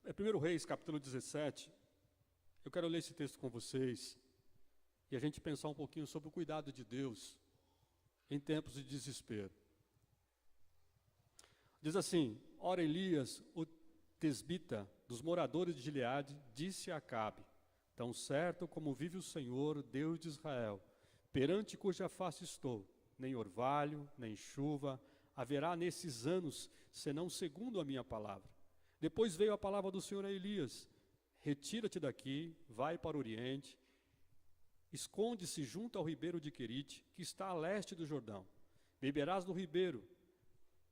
1 Reis, capítulo 17, eu quero ler esse texto com vocês e a gente pensar um pouquinho sobre o cuidado de Deus em tempos de desespero. Diz assim: ora Elias, o tesbita dos moradores de Gileade, disse a Acabe: tão certo como vive o Senhor, Deus de Israel, perante cuja face estou, nem orvalho, nem chuva haverá nesses anos, senão segundo a minha palavra. Depois veio a palavra do Senhor a Elias: retira-te daqui, vai para o oriente, esconde-se junto ao ribeiro de Querite, que está a leste do Jordão. Beberás do ribeiro,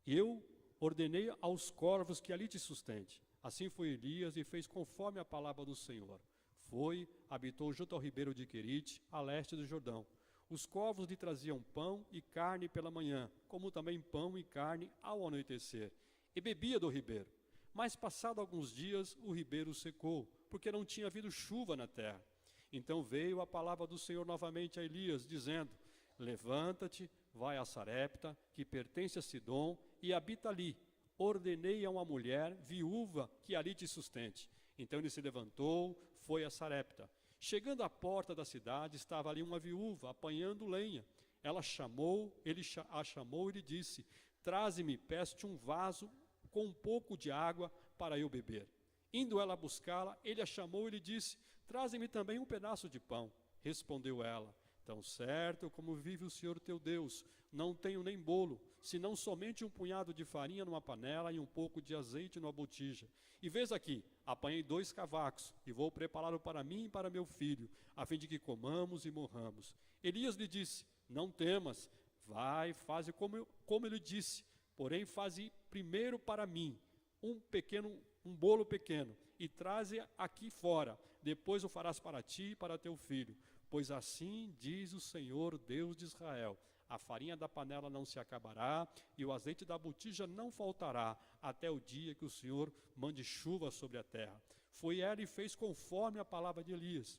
e eu ordenei aos corvos que ali te sustente. Assim foi Elias e fez conforme a palavra do Senhor. Foi, habitou junto ao ribeiro de Querite, a leste do Jordão. Os corvos lhe traziam pão e carne pela manhã, como também pão e carne ao anoitecer, e bebia do ribeiro. Mas passado alguns dias o ribeiro secou, porque não tinha havido chuva na terra. Então veio a palavra do Senhor novamente a Elias, dizendo: levanta-te, vai a Sarepta, que pertence a Sidom, e habita ali. Ordenei a uma mulher viúva que ali te sustente. Então ele se levantou, foi a Sarepta. Chegando à porta da cidade, estava ali uma viúva apanhando lenha. Ele a chamou e lhe disse: traze-me, peço-te um vaso com um pouco de água para eu beber. Indo ela buscá-la, ele a chamou e lhe disse: traze-me também um pedaço de pão. Respondeu ela: tão certo como vive o Senhor teu Deus, não tenho nem bolo, senão somente um punhado de farinha numa panela e um pouco de azeite numa botija. E vês aqui, apanhei 2 cavacos, e vou prepará-lo para mim e para meu filho, a fim de que comamos e morramos. Elias lhe disse: não temas, vai, faze como ele disse, porém faze primeiro para mim um bolo pequeno, e traze aqui fora, depois o farás para ti e para teu filho. Pois assim diz o Senhor, Deus de Israel: a farinha da panela não se acabará, e o azeite da botija não faltará, até o dia que o Senhor mande chuva sobre a terra. Foi ela e fez conforme a palavra de Elias.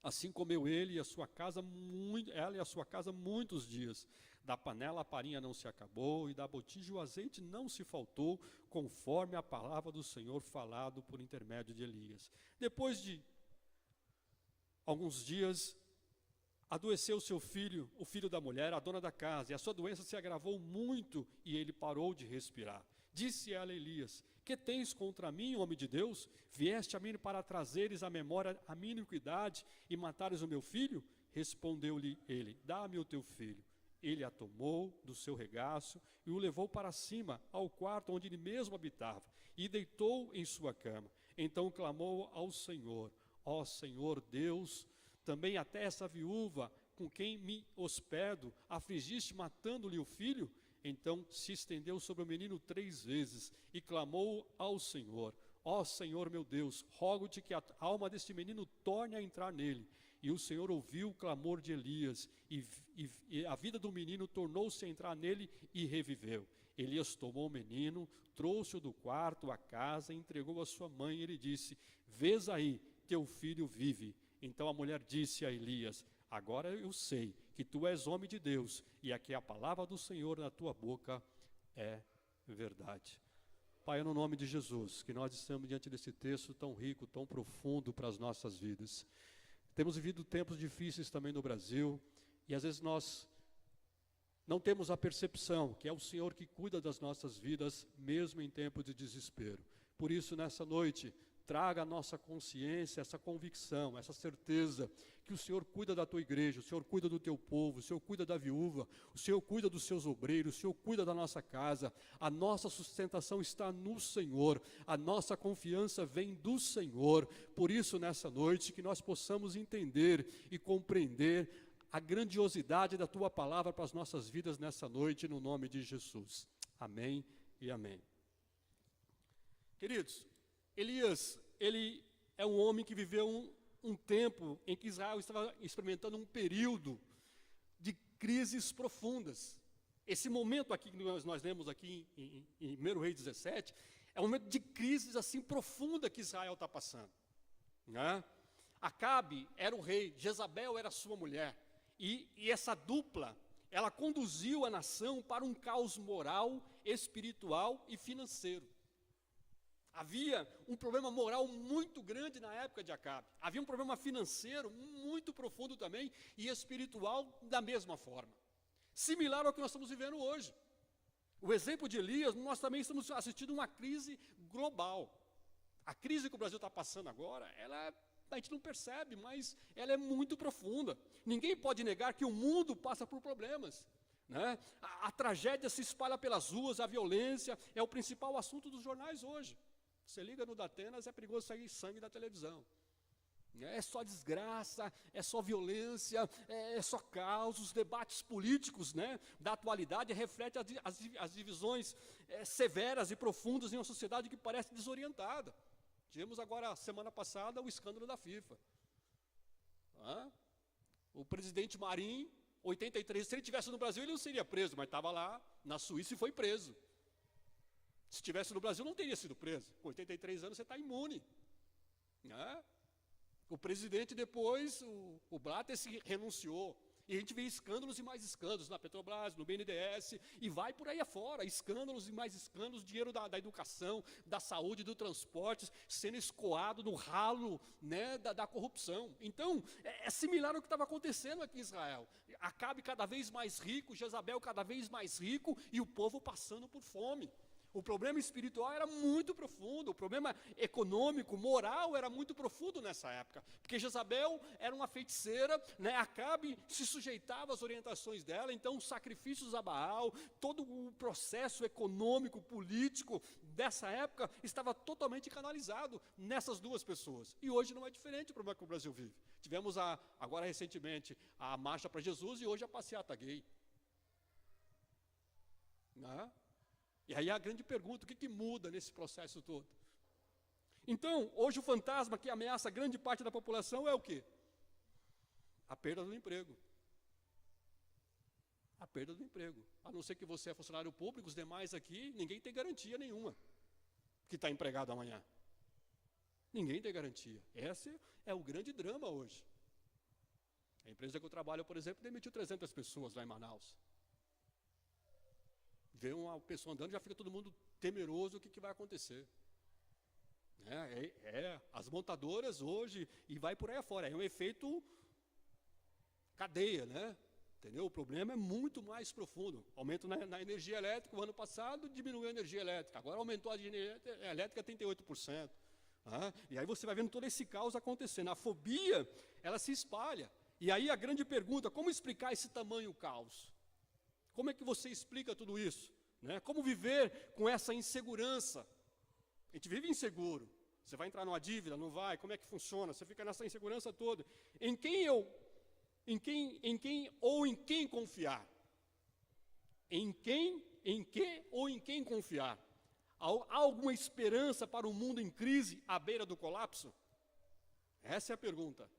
Assim comeu ela e a sua casa muitos dias. Da panela a farinha não se acabou, e da botija o azeite não se faltou, conforme a palavra do Senhor falado por intermédio de Elias. Depois de alguns dias, adoeceu seu filho, o filho da mulher, a dona da casa, e a sua doença se agravou muito, e ele parou de respirar. Disse ela a Elias: que tens contra mim, homem de Deus? Vieste a mim para trazeres à memória a minha iniquidade e matares o meu filho? Respondeu-lhe ele: dá-me o teu filho. Ele a tomou do seu regaço e o levou para cima, ao quarto onde ele mesmo habitava, e deitou em sua cama. Então clamou ao Senhor: ó Senhor Deus, também até essa viúva com quem me hospedo afligiste, matando-lhe o filho? Então se estendeu sobre o menino 3 vezes e clamou ao Senhor: ó Senhor meu Deus, rogo-te que a alma deste menino torne a entrar nele. E o Senhor ouviu o clamor de Elias, e a vida do menino tornou-se a entrar nele e reviveu. Elias tomou o menino, trouxe-o do quarto à casa, entregou a sua mãe, e ele disse: vês aí, teu filho vive. Então a mulher disse a Elias: agora eu sei que tu és homem de Deus, e aqui a palavra do Senhor na tua boca é verdade. Pai, no nome de Jesus, que nós estamos diante desse texto tão rico, tão profundo para as nossas vidas. Temos vivido tempos difíceis também no Brasil, e às vezes nós não temos a percepção que é o Senhor que cuida das nossas vidas, mesmo em tempos de desespero. Por isso, nessa noite, traga à nossa consciência essa convicção, essa certeza que o Senhor cuida da tua igreja, o Senhor cuida do teu povo, o Senhor cuida da viúva, o Senhor cuida dos seus obreiros, o Senhor cuida da nossa casa. A nossa sustentação está no Senhor, a nossa confiança vem do Senhor. Por isso, nessa noite, que nós possamos entender e compreender a grandiosidade da tua palavra para as nossas vidas nessa noite, no nome de Jesus. Amém e amém. Queridos, Elias, ele é um homem que viveu um tempo em que Israel estava experimentando um período de crises profundas. Esse momento aqui que nós lemos aqui em 1 Reis 17, é um momento de crises assim profunda que Israel está passando, né? Acabe era o rei, Jezabel era sua mulher, e essa dupla, ela conduziu a nação para um caos moral, espiritual e financeiro. Havia um problema moral muito grande na época de Acabe. Havia um problema financeiro muito profundo também e espiritual da mesma forma. Similar ao que nós estamos vivendo hoje. O exemplo de Elias, nós também estamos assistindo uma crise global. A crise que o Brasil está passando agora, a gente não percebe, mas ela é muito profunda. Ninguém pode negar que o mundo passa por problemas. Né? A tragédia se espalha pelas ruas, a violência é o principal assunto dos jornais hoje. Você liga no Datenas, é perigoso sair sangue da televisão. É só desgraça, é só violência, é só caos. Os debates políticos, né, da atualidade refletem as divisões severas e profundas em uma sociedade que parece desorientada. Tivemos agora, semana passada, o escândalo da FIFA. O presidente Marinho, 83, se ele estivesse no Brasil, ele não seria preso, mas estava lá na Suíça e foi preso. Se estivesse no Brasil, não teria sido preso. Com 83 anos, você está imune. Né? O presidente depois, o Blatter, se renunciou. E a gente vê escândalos e mais escândalos na Petrobras, no BNDES, e vai por aí afora, escândalos e mais escândalos, dinheiro da educação, da saúde, do transporte, sendo escoado no ralo, né, da corrupção. Então, é similar ao que estava acontecendo aqui em Israel. Acabe cada vez mais rico, Jezabel cada vez mais rico, e o povo passando por fome. O problema espiritual era muito profundo, o problema econômico, moral era muito profundo nessa época, porque Jezabel era uma feiticeira, né? Acabe se sujeitava às orientações dela, então os sacrifícios a Baal, todo o processo econômico, político dessa época estava totalmente canalizado nessas duas pessoas. E hoje não é diferente o problema que o Brasil vive. Tivemos agora recentemente a Marcha para Jesus e hoje a passeata gay. Né? E aí a grande pergunta, o que muda nesse processo todo? Então, hoje o fantasma que ameaça grande parte da população é o quê? A perda do emprego. A perda do emprego. A não ser que você é funcionário público, os demais aqui, ninguém tem garantia nenhuma que está empregado amanhã. Ninguém tem garantia. Esse é o grande drama hoje. A empresa que eu trabalho, por exemplo, demitiu 300 pessoas lá em Manaus. Vê uma pessoa andando, já fica todo mundo temeroso o que vai acontecer. As montadoras hoje, e vai por aí afora, é um efeito cadeia, né? Entendeu? O problema é muito mais profundo. Aumento na energia elétrica, o ano passado diminuiu a energia elétrica, agora aumentou a energia elétrica 38%. E aí você vai vendo todo esse caos acontecendo. A fobia, ela se espalha. E aí a grande pergunta, como explicar esse tamanho caos? Como é que você explica tudo isso? Né? Como viver com essa insegurança? A gente vive inseguro. Você vai entrar numa dívida, não vai? Como é que funciona? Você fica nessa insegurança toda. Em quem confiar? Em que ou em quem confiar? Há alguma esperança para um mundo em crise à beira do colapso? Essa é a pergunta.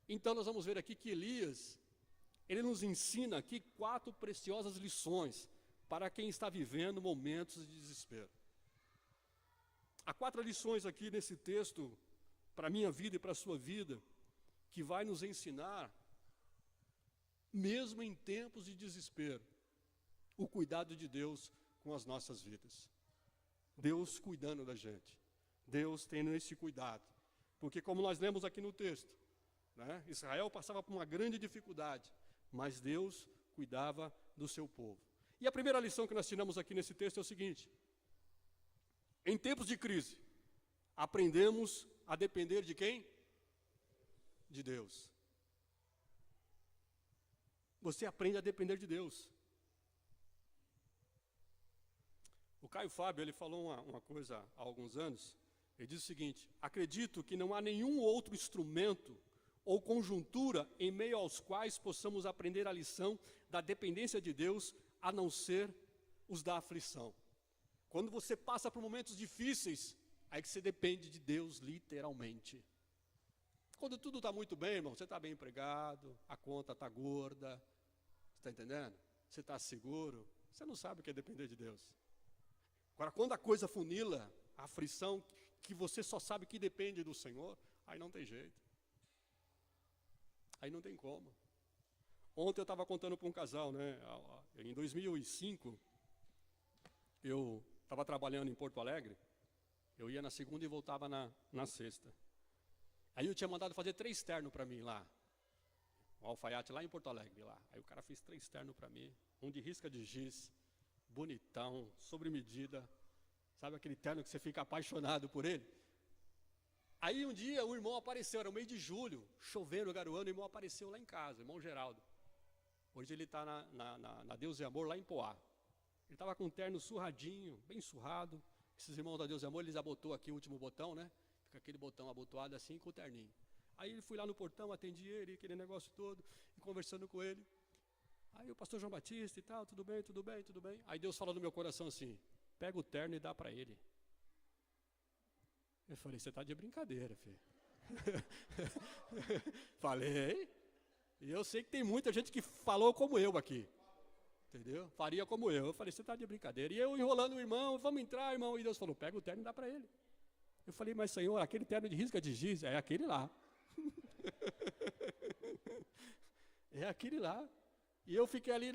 Então nós vamos ver aqui que Elias, ele nos ensina aqui 4 preciosas lições para quem está vivendo momentos de desespero. Há 4 lições aqui nesse texto, para a minha vida e para a sua vida, que vai nos ensinar, mesmo em tempos de desespero, o cuidado de Deus com as nossas vidas. Deus cuidando da gente. Deus tendo esse cuidado. Porque como nós lemos aqui no texto, né, Israel passava por uma grande dificuldade, mas Deus cuidava do seu povo. E a primeira lição que nós tiramos aqui nesse texto é o seguinte: em tempos de crise, aprendemos a depender de quem? De Deus. Você aprende a depender de Deus. O Caio Fábio, ele falou uma coisa há alguns anos, ele diz o seguinte: acredito que não há nenhum outro instrumento ou conjuntura em meio aos quais possamos aprender a lição da dependência de Deus, a não ser os da aflição. Quando você passa por momentos difíceis, aí que você depende de Deus literalmente. Quando tudo está muito bem, irmão, você está bem empregado, a conta está gorda, você está entendendo? Você está seguro, você não sabe o que é depender de Deus. Agora, quando a coisa funila, a aflição, que você só sabe que depende do Senhor, aí não tem jeito. Aí não tem como. Ontem eu estava contando para um casal, né? Em 2005, eu estava trabalhando em Porto Alegre, eu ia na segunda e voltava na sexta. Aí eu tinha mandado fazer 3 ternos para mim lá, um alfaiate lá em Porto Alegre, lá. Aí o cara fez 3 ternos para mim, um de risca de giz, bonitão, sobre medida, sabe aquele terno que você fica apaixonado por ele? Aí um dia o irmão apareceu, era o mês de julho, chovendo, garoando, o irmão apareceu lá em casa, o irmão Geraldo. Hoje ele está na Deus e Amor, lá em Poá. Ele estava com um terno surradinho, bem surrado. Esses irmãos da Deus e Amor, eles abotou aqui o último botão, né? Fica aquele botão abotoado assim com o terninho. Aí ele fui lá no portão, atendi ele, aquele negócio todo, e conversando com ele. Aí o pastor João Batista e tal, tudo bem, tudo bem, tudo bem. Aí Deus falou no meu coração assim, pega o terno e dá para ele. Eu falei, você está de brincadeira, filho. Falei, e eu sei que tem muita gente que falou como eu aqui. Entendeu? Faria como eu. Eu falei, você está de brincadeira. E eu enrolando o irmão, vamos entrar, irmão. E Deus falou, pega o terno e dá para ele. Eu falei, mas Senhor, aquele terno de risca de giz, é aquele lá. É aquele lá. E eu fiquei ali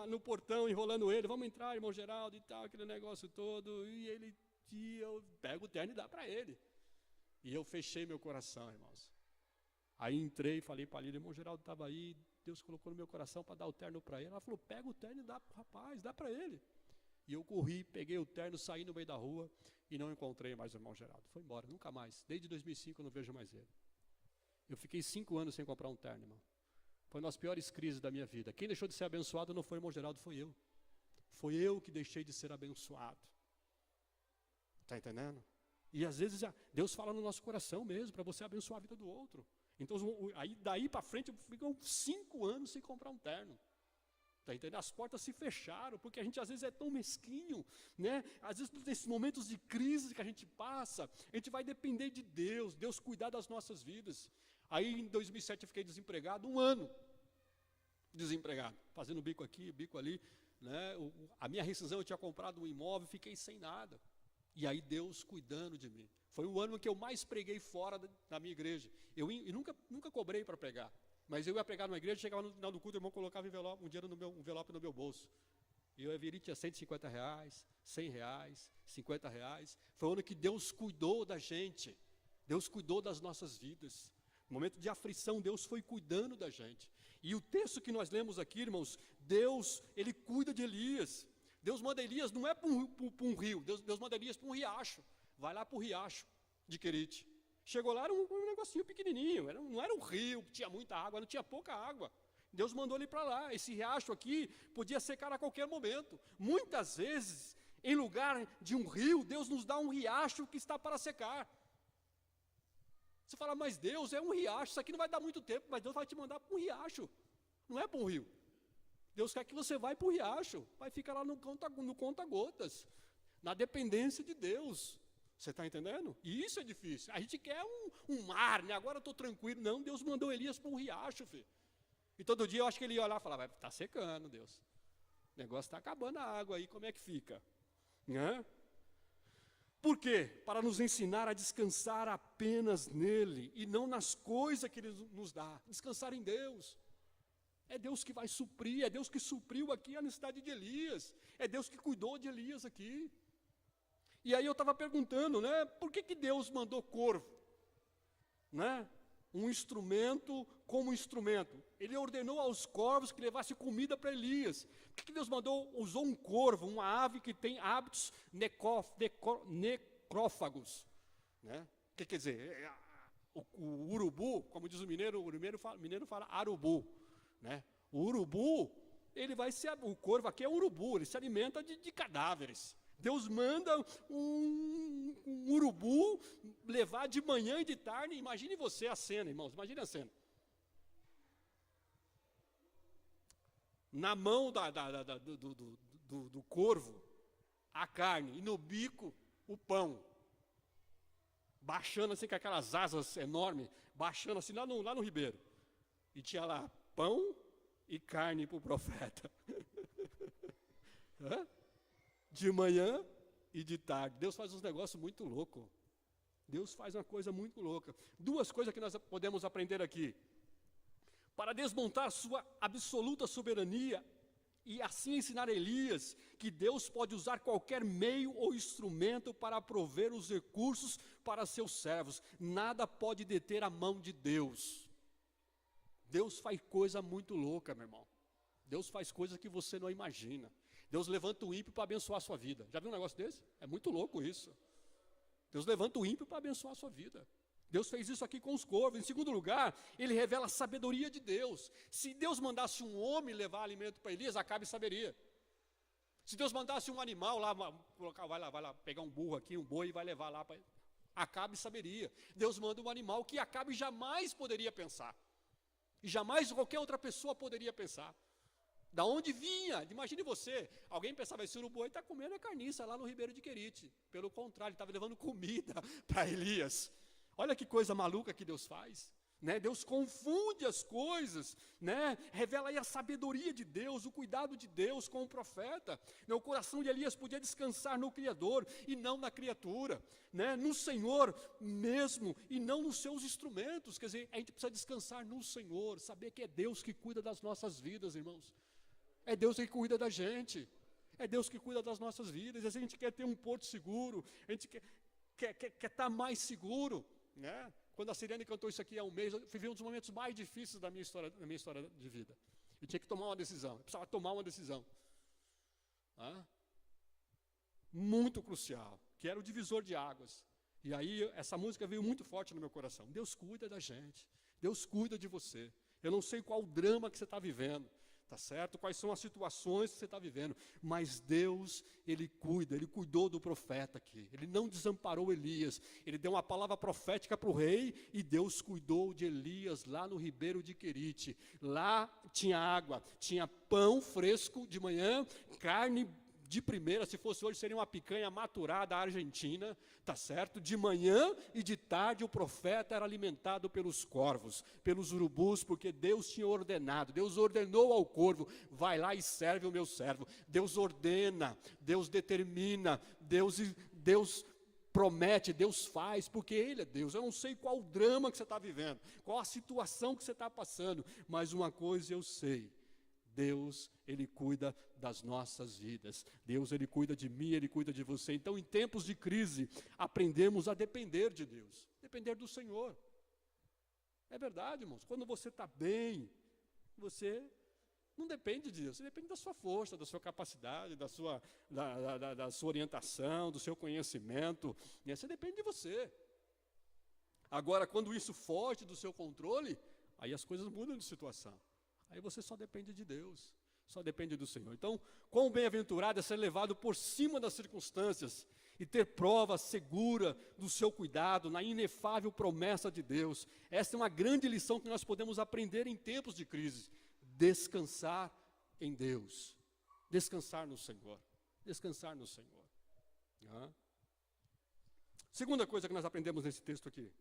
no portão, enrolando ele, vamos entrar, irmão Geraldo e tal, aquele negócio todo. E eu pego o terno e dá para ele. E eu fechei meu coração, irmãos. Aí entrei e falei para ele, irmão Geraldo estava aí, Deus colocou no meu coração para dar o terno para ele. Ela falou, pega o terno e dá para o rapaz, dá para ele. E eu corri, peguei o terno, saí no meio da rua e não encontrei mais o irmão Geraldo. Foi embora, nunca mais. Desde 2005 eu não vejo mais ele. Eu fiquei 5 anos sem comprar um terno, irmão. Foi uma das piores crises da minha vida. Quem deixou de ser abençoado não foi o irmão Geraldo, foi eu. Foi eu que deixei de ser abençoado. Está entendendo? E às vezes Deus fala no nosso coração mesmo, para você abençoar a vida do outro. Então, aí daí para frente, ficam 5 anos sem comprar um terno. Tá entendendo? As portas se fecharam, porque a gente às vezes é tão mesquinho, né? Às vezes nesses momentos de crise que a gente passa, a gente vai depender de Deus, Deus cuidar das nossas vidas. Aí em 2007 eu fiquei desempregado, 1 ano desempregado, fazendo bico aqui, bico ali, né? A minha rescisão, eu tinha comprado um imóvel, fiquei sem nada. E aí Deus cuidando de mim. Foi o ano que eu mais preguei fora da minha igreja. Eu nunca cobrei para pregar. Mas eu ia pregar numa igreja, chegava no final do culto, o irmão colocava um dinheiro um envelope no meu bolso. E eu ia vir e tinha R$150, R$100, R$50. Foi o ano que Deus cuidou da gente. Deus cuidou das nossas vidas. No momento de aflição, Deus foi cuidando da gente. E o texto que nós lemos aqui, irmãos, Deus, Ele cuida de Elias. Deus manda Elias, não é para um rio, Deus manda Elias para um riacho. Vai lá para o riacho de Querite. Chegou lá, era um negocinho pequenininho, não era um rio, tinha muita água, não tinha pouca água. Deus mandou ele para lá. Esse riacho aqui podia secar a qualquer momento. Muitas vezes, em lugar de um rio, Deus nos dá um riacho que está para secar. Você fala, mas Deus, é um riacho, isso aqui não vai dar muito tempo, mas Deus vai te mandar para um riacho, não é para um rio. Deus quer que você vá para o riacho, vai ficar lá no conta-gotas, na dependência de Deus. Você está entendendo? E isso é difícil. A gente quer um mar, né? Agora eu estou tranquilo. Não, Deus mandou Elias para um riacho, filho. E todo dia eu acho que ele ia olhar e falava, está secando, Deus. O negócio está acabando a água aí, como é que fica? Né? Por quê? Para nos ensinar a descansar apenas nele e não nas coisas que ele nos dá. Descansar em Deus. É Deus que vai suprir, é Deus que supriu aqui a necessidade de Elias. É Deus que cuidou de Elias aqui. E aí eu estava perguntando, né, por que Deus mandou corvo? Né? Um instrumento como instrumento. Ele ordenou aos corvos que levassem comida para Elias. Por que Deus usou um corvo, uma ave que tem hábitos necrófagos? Né? O que quer dizer? O urubu, como diz o mineiro fala arubu. Né? O urubu, o corvo aqui é um urubu, ele se alimenta de cadáveres. Deus manda um urubu levar de manhã e de tarde. Imagine você a cena, irmãos, imagine a cena. Na mão do corvo, a carne, e no bico, o pão. Baixando assim com aquelas asas enormes, baixando assim lá no ribeiro. E tinha lá pão e carne para o profeta. De manhã e de tarde. Deus faz uns negócios muito loucos. Deus faz uma coisa muito louca. 2 coisas que nós podemos aprender aqui. Para desmontar sua absoluta soberania e assim ensinar Elias que Deus pode usar qualquer meio ou instrumento para prover os recursos para seus servos. Nada pode deter a mão de Deus. Deus faz coisa muito louca, meu irmão. Deus faz coisa que você não imagina. Deus levanta o ímpio para abençoar a sua vida. Já viu um negócio desse? É muito louco isso. Deus levanta o ímpio para abençoar a sua vida. Deus fez isso aqui com os corvos. Em segundo lugar, ele revela a sabedoria de Deus. Se Deus mandasse um homem levar alimento para Elias, Acabe saberia. Se Deus mandasse um animal lá, vai lá pegar um burro aqui, um boi, e vai levar lá para Acabe saberia. Deus manda um animal que Acabe jamais poderia pensar. E jamais qualquer outra pessoa poderia pensar. Da onde vinha? Imagine você, alguém pensava, esse urubu está comendo a carniça lá no Ribeiro de Querite. Pelo contrário, ele estava levando comida para Elias. Olha que coisa maluca que Deus faz. Né? Deus confunde as coisas, né? Revela aí a sabedoria de Deus, o cuidado de Deus com o profeta. O coração de Elias podia descansar no Criador e não na criatura, né? No Senhor mesmo e não nos seus instrumentos. Quer dizer, a gente precisa descansar no Senhor, saber que é Deus que cuida das nossas vidas, irmãos. É Deus que cuida da gente, é Deus que cuida das nossas vidas. A gente quer ter um porto seguro, a gente quer estar mais seguro, né? Quando a Sirene cantou isso aqui há um mês, eu vivi um dos momentos mais difíceis da minha história de vida. Eu tinha que tomar uma decisão, eu precisava tomar uma decisão. Muito crucial, que era o divisor de águas. E aí essa música veio muito forte no meu coração. Deus cuida da gente, Deus cuida de você. Eu não sei qual o drama que você está vivendo. Tá certo? Quais são as situações que você está vivendo, mas Deus, Ele cuida, Ele cuidou do profeta aqui, Ele não desamparou Elias, Ele deu uma palavra profética para o rei, e Deus cuidou de Elias lá no Ribeiro de Querite. Lá tinha água, tinha pão fresco de manhã, carne de primeira, se fosse hoje seria uma picanha maturada argentina, tá certo? De manhã e de tarde o profeta era alimentado pelos corvos, pelos urubus, porque Deus tinha ordenado, Deus ordenou ao corvo, vai lá e serve o meu servo. Deus ordena, Deus determina, Deus promete, Deus faz, porque Ele é Deus. Eu não sei qual o drama que você está vivendo, qual a situação que você está passando, mas uma coisa eu sei: Deus, Ele cuida das nossas vidas. Deus, Ele cuida de mim, Ele cuida de você. Então, em tempos de crise, aprendemos a depender de Deus, depender do Senhor. É verdade, irmãos. Quando você está bem, você não depende de Deus, você depende da sua força, da sua capacidade, da sua orientação, do seu conhecimento. E aí você depende de você. Agora, quando isso foge do seu controle, aí as coisas mudam de situação. Aí você só depende de Deus, só depende do Senhor. Então, quão bem-aventurado é ser levado por cima das circunstâncias e ter prova segura do seu cuidado, na inefável promessa de Deus. Essa é uma grande lição que nós podemos aprender em tempos de crise. Descansar em Deus, descansar no Senhor, descansar no Senhor. Segunda coisa que nós aprendemos nesse texto aqui.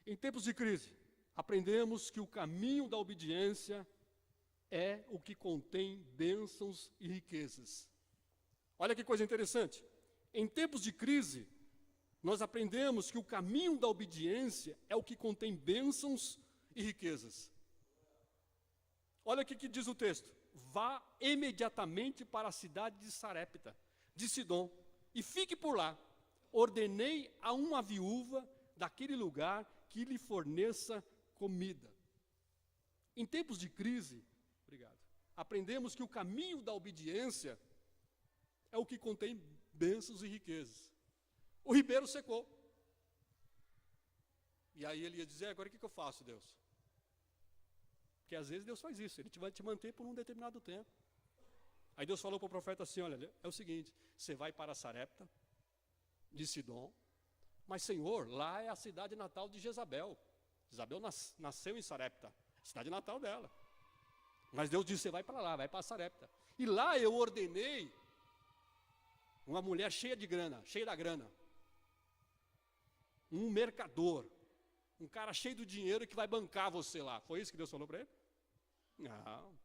Em tempos de crise, aprendemos que o caminho da obediência é o que contém bênçãos e riquezas. Olha que coisa interessante. Em tempos de crise, nós aprendemos que o caminho da obediência é o que contém bênçãos e riquezas. Olha o que diz o texto. Vá imediatamente para a cidade de Sarepta, de Sidom, e fique por lá. Ordenei a uma viúva daquele lugar que lhe forneça comida. Em tempos de crise, aprendemos que o caminho da obediência é o que contém bênçãos e riquezas. O ribeiro secou. E aí ele ia dizer, agora o que eu faço, Deus? Porque às vezes Deus faz isso, Ele vai te manter por um determinado tempo. Aí Deus falou para o profeta assim, olha, é o seguinte, você vai para Sarepta, de Sidom, mas Senhor, lá é a cidade natal de Jezabel. Jezabel nasceu em Sarepta, cidade natal dela. Mas Deus disse, você vai para lá, vai para Sarepta. E lá eu ordenei uma mulher cheia de grana, cheia da grana. Um mercador, um cara cheio do dinheiro que vai bancar você lá. Foi isso que Deus falou para ele? Não.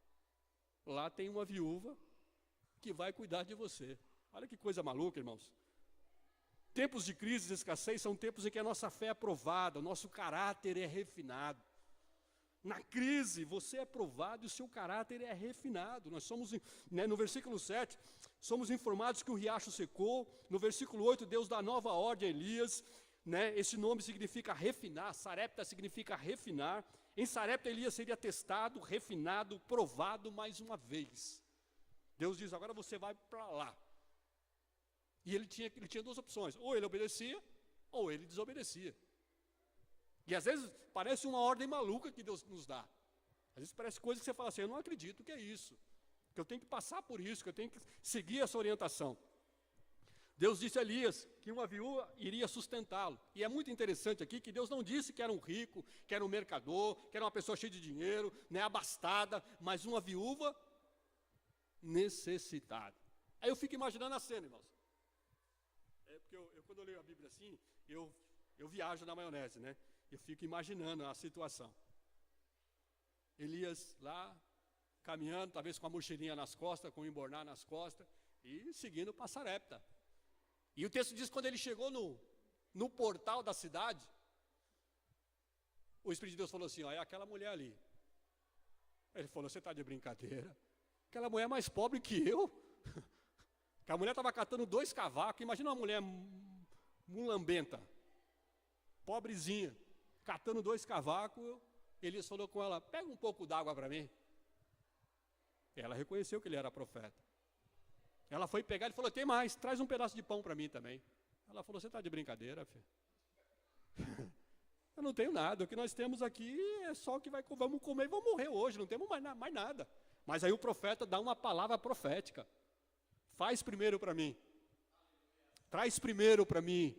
Lá tem uma viúva que vai cuidar de você. Olha que coisa maluca, irmãos. Tempos de crise e escassez são tempos em que a nossa fé é provada, o nosso caráter é refinado. Na crise, você é provado e o seu caráter é refinado. Nós somos, no versículo 7, somos informados que o riacho secou. No versículo 8, Deus dá nova ordem a Elias. Esse nome significa refinar, Sarepta significa refinar. Em Sarepta, Elias seria testado, refinado, provado mais uma vez. Deus diz, agora você vai para lá. E ele tinha duas opções, ou ele obedecia, ou ele desobedecia. E às vezes parece uma ordem maluca que Deus nos dá. Às vezes parece coisa que você fala assim, eu não acredito que é isso, que eu tenho que passar por isso, que eu tenho que seguir essa orientação. Deus disse a Elias que uma viúva iria sustentá-lo. E é muito interessante aqui que Deus não disse que era um rico, que era um mercador, que era uma pessoa cheia de dinheiro, abastada, mas uma viúva necessitada. Aí eu fico imaginando a cena, irmãos. Porque quando eu leio a Bíblia assim, eu viajo na maionese, Eu fico imaginando a situação. Elias lá, caminhando, talvez com a mochilinha nas costas, com o embornar nas costas, e seguindo para Sarepta. E o texto diz que quando ele chegou no portal da cidade, o Espírito de Deus falou assim, é aquela mulher ali. Ele falou, você está de brincadeira? Aquela mulher é mais pobre que eu. Que a mulher estava catando 2 cavacos, imagina uma mulher mulambenta, pobrezinha, catando 2 cavacos, Elias falou com ela, pega um pouco d'água para mim. Ela reconheceu que ele era profeta. Ela foi pegar e falou, tem mais, traz um pedaço de pão para mim também. Ela falou, você está de brincadeira, filho? Eu não tenho nada, o que nós temos aqui é só o que vamos comer e vamos morrer hoje, não temos mais nada. Mas aí o profeta dá uma palavra profética. Faz primeiro para mim. Traz primeiro para mim.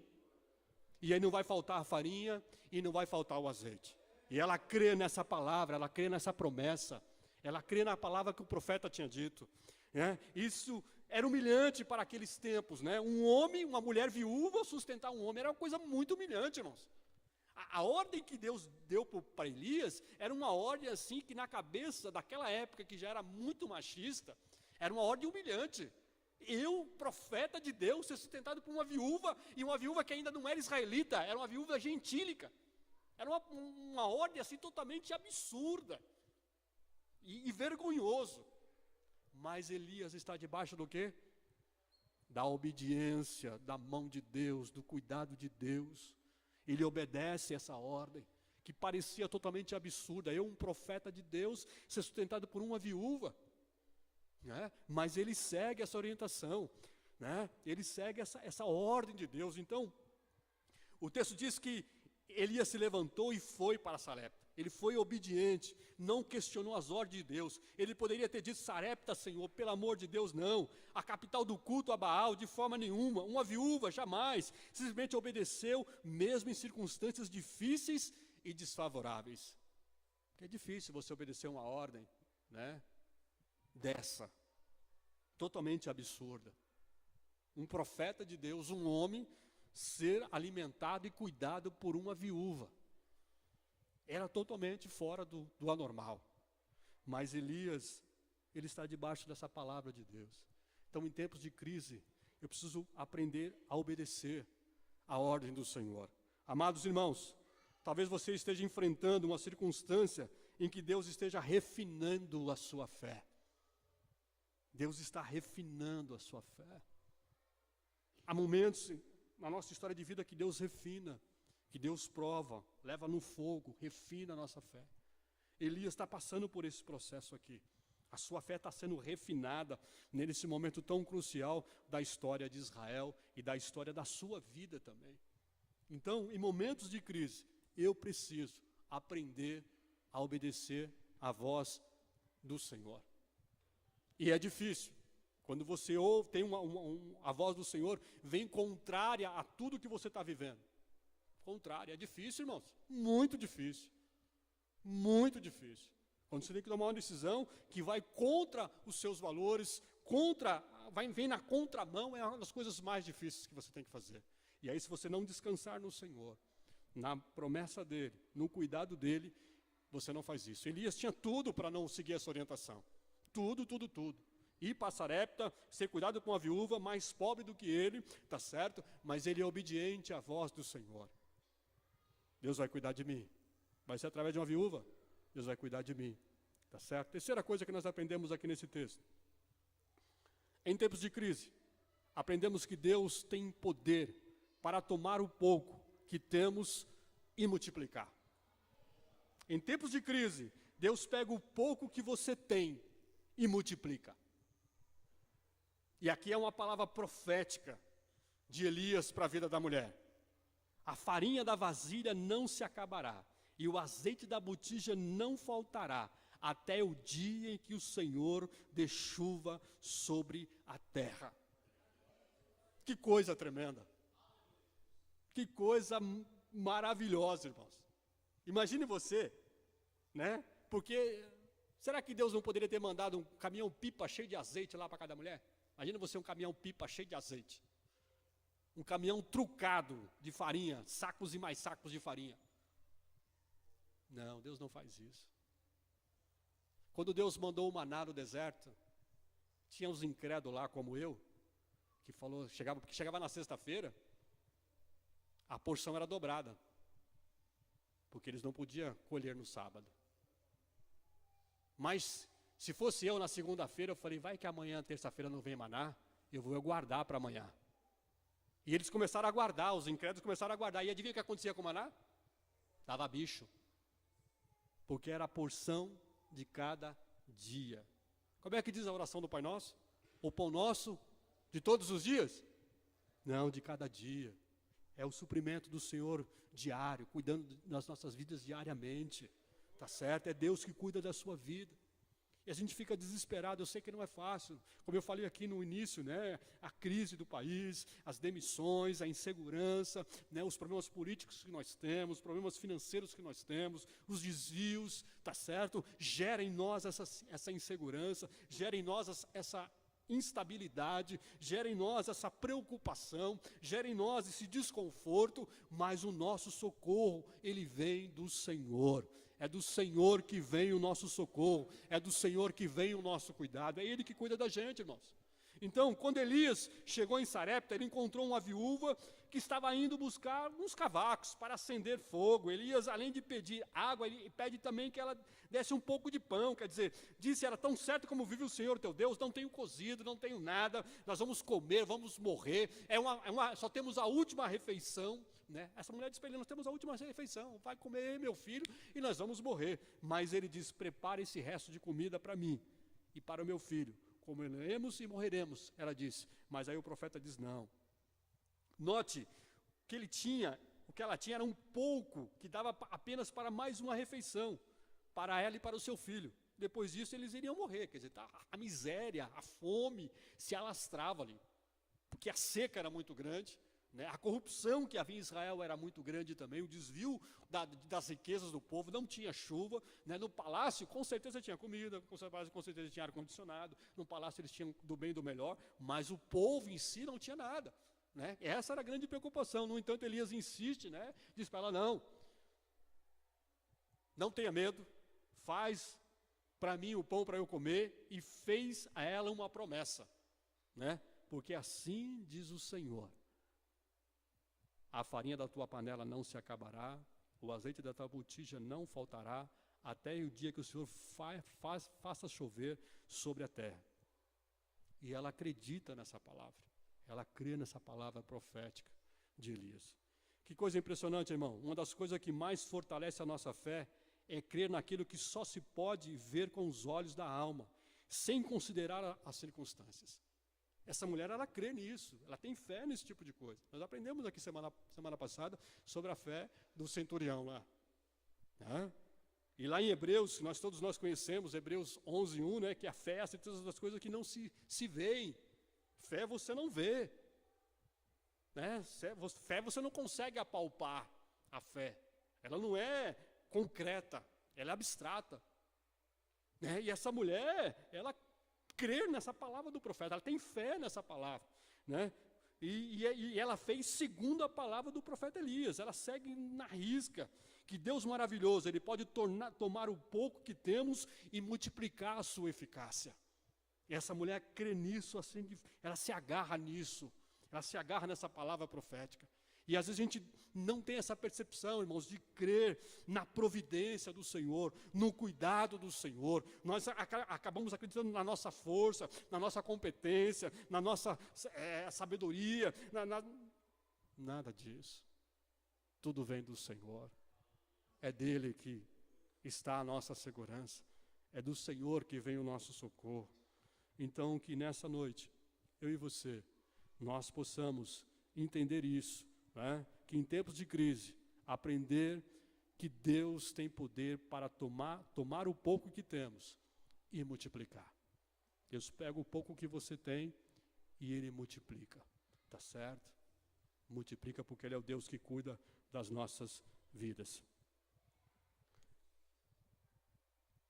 E aí não vai faltar a farinha e não vai faltar o azeite. E ela crê nessa palavra, ela crê nessa promessa. Ela crê na palavra que o profeta tinha dito. Isso era humilhante para aqueles tempos. Um homem, uma mulher viúva, sustentar um homem era uma coisa muito humilhante, irmãos. A ordem que Deus deu para Elias era uma ordem assim que na cabeça daquela época que já era muito machista, era uma ordem humilhante. Eu, profeta de Deus, ser sustentado por uma viúva, e uma viúva que ainda não era israelita, era uma viúva gentílica. Era uma ordem assim totalmente absurda e vergonhoso. Mas Elias está debaixo do quê? Da obediência, da mão de Deus, do cuidado de Deus. Ele obedece essa ordem, que parecia totalmente absurda. Eu, um profeta de Deus, ser sustentado por uma viúva. Mas ele segue essa orientação, ele segue essa ordem de Deus. Então, o texto diz que Elias se levantou e foi para Sarepta. Ele foi obediente, não questionou as ordens de Deus. Ele poderia ter dito, Sarepta, Senhor, pelo amor de Deus, não. A capital do culto a Baal, de forma nenhuma. Uma viúva, jamais. Simplesmente obedeceu, mesmo em circunstâncias difíceis e desfavoráveis. Porque é difícil você obedecer uma ordem, dessa, totalmente absurda. Um profeta de Deus, um homem, ser alimentado e cuidado por uma viúva. Era totalmente fora do anormal. Mas Elias, ele está debaixo dessa palavra de Deus. Então, em tempos de crise, eu preciso aprender a obedecer a ordem do Senhor. Amados irmãos, talvez você esteja enfrentando uma circunstância em que Deus esteja refinando a sua fé. Deus está refinando a sua fé. Há momentos na nossa história de vida que Deus refina, que Deus prova, leva no fogo, refina a nossa fé. Elias está passando por esse processo aqui. A sua fé está sendo refinada nesse momento tão crucial da história de Israel e da história da sua vida também. Então, em momentos de crise, eu preciso aprender a obedecer à voz do Senhor. E é difícil. Quando você ouve, tem a voz do Senhor, vem contrária a tudo que você está vivendo. Contrária, é difícil, irmãos. Muito difícil. Muito difícil. Quando você tem que tomar uma decisão que vai contra os seus valores, vem na contramão, é uma das coisas mais difíceis que você tem que fazer. E aí, se você não descansar no Senhor, na promessa dEle, no cuidado dEle, você não faz isso. Elias tinha tudo para não seguir essa orientação. Tudo. Ir para Sarepta, ser cuidado por uma viúva mais pobre do que ele, tá certo? Mas ele é obediente à voz do Senhor. Deus vai cuidar de mim. Vai ser através de uma viúva? Deus vai cuidar de mim. Tá certo? Terceira coisa que nós aprendemos aqui nesse texto. Em tempos de crise, aprendemos que Deus tem poder para tomar o pouco que temos e multiplicar. Em tempos de crise, Deus pega o pouco que você tem e multiplica. E aqui é uma palavra profética de Elias para a vida da mulher. A farinha da vasilha não se acabará, e o azeite da botija não faltará, até o dia em que o Senhor dê chuva sobre a terra. Que coisa tremenda. Que coisa maravilhosa, irmãos. Imagine você, né? Porque, será que Deus não poderia ter mandado um caminhão-pipa cheio de azeite lá para cada mulher? Imagina você um caminhão-pipa cheio de azeite. Um caminhão trucado de farinha, sacos e mais sacos de farinha. Não, Deus não faz isso. Quando Deus mandou o maná no deserto, tinha uns incrédulos lá como eu, que falou, chegava na sexta-feira, a porção era dobrada, porque eles não podiam colher no sábado. Mas, se fosse eu na segunda-feira, eu falei, vai que amanhã, terça-feira, não vem maná, eu vou guardar para amanhã. E eles começaram a guardar, os incrédulos começaram a guardar. E adivinha o que acontecia com o maná? Dava bicho. Porque era a porção de cada dia. Como é que diz a oração do Pai Nosso? O pão nosso de todos os dias? Não, de cada dia. É o suprimento do Senhor diário, cuidando das nossas vidas diariamente. Tá certo? É Deus que cuida da sua vida. E a gente fica desesperado, eu sei que não é fácil. Como eu falei aqui no início, né, a crise do país, as demissões, a insegurança, né, os problemas políticos que nós temos, os problemas financeiros que nós temos, os desvios, tá certo? Gera em nós essa insegurança, gera em nós essa instabilidade, gera em nós essa preocupação, gera em nós esse desconforto, mas o nosso socorro, ele vem do Senhor. É do Senhor que vem o nosso socorro, é do Senhor que vem o nosso cuidado, é Ele que cuida da gente, irmãos. Então, quando Elias chegou em Sarepta, ele encontrou uma viúva que estava indo buscar uns cavacos para acender fogo. Elias, além de pedir água, ele pede também que ela desse um pouco de pão, quer dizer, disse ela, tão certo como vive o Senhor teu Deus, não tenho cozido, não tenho nada, nós vamos comer, vamos morrer, só temos a última refeição. Né? Essa mulher disse para ele, nós temos a última refeição, vai comer meu filho e nós vamos morrer. Mas ele diz, prepare esse resto de comida para mim e para o meu filho. Comeremos e morreremos, ela disse. Mas aí o profeta diz, não. Note que o que ela tinha era um pouco, que dava apenas para mais uma refeição, para ela e para o seu filho. Depois disso eles iriam morrer, quer dizer, a miséria, a fome se alastrava ali, porque a seca era muito grande. Né? A corrupção que havia em Israel era muito grande também, o desvio das riquezas do povo, não tinha chuva, né? No palácio com certeza tinha comida, com certeza tinha ar-condicionado, no palácio eles tinham do bem e do melhor, mas o povo em si não tinha nada. Né? Essa era a grande preocupação. No entanto, Elias insiste, né? Diz para ela, não tenha medo, faz para mim o pão para eu comer, e fez a ela uma promessa, né? Porque assim diz o Senhor, a farinha da tua panela não se acabará, o azeite da tua botija não faltará, até o dia que o Senhor faça chover sobre a terra. E ela acredita nessa palavra, ela crê nessa palavra profética de Elias. Que coisa impressionante, irmão. Uma das coisas que mais fortalece a nossa fé é crer naquilo que só se pode ver com os olhos da alma, sem considerar as circunstâncias. Essa mulher, ela crê nisso, ela tem fé nesse tipo de coisa. Nós aprendemos aqui semana passada sobre a fé do centurião lá. Né? E lá em Hebreus, todos nós conhecemos, Hebreus 11:1, né, que a fé é a certeza das coisas que não se veem. Fé você não vê. Né? Fé você não consegue apalpar a fé. Ela não é concreta, ela é abstrata. Né? E essa mulher, ela crer nessa palavra do profeta, ela tem fé nessa palavra, né? E ela fez segundo a palavra do profeta Elias, ela segue na risca, que Deus maravilhoso, Ele pode tomar o pouco que temos e multiplicar a sua eficácia. E essa mulher crê nisso, assim, ela se agarra nisso, ela se agarra nessa palavra profética. E às vezes a gente não tem essa percepção, irmãos, de crer na providência do Senhor, no cuidado do Senhor. Nós acabamos acreditando na nossa força, na nossa competência, na nossa sabedoria. Nada disso. Tudo vem do Senhor. É dele que está a nossa segurança. É do Senhor que vem o nosso socorro. Então, que nessa noite, eu e você, nós possamos entender isso, né? Que em tempos de crise, aprender que Deus tem poder para tomar o pouco que temos e multiplicar. Deus pega o pouco que você tem e Ele multiplica, tá certo? Multiplica porque Ele é o Deus que cuida das nossas vidas.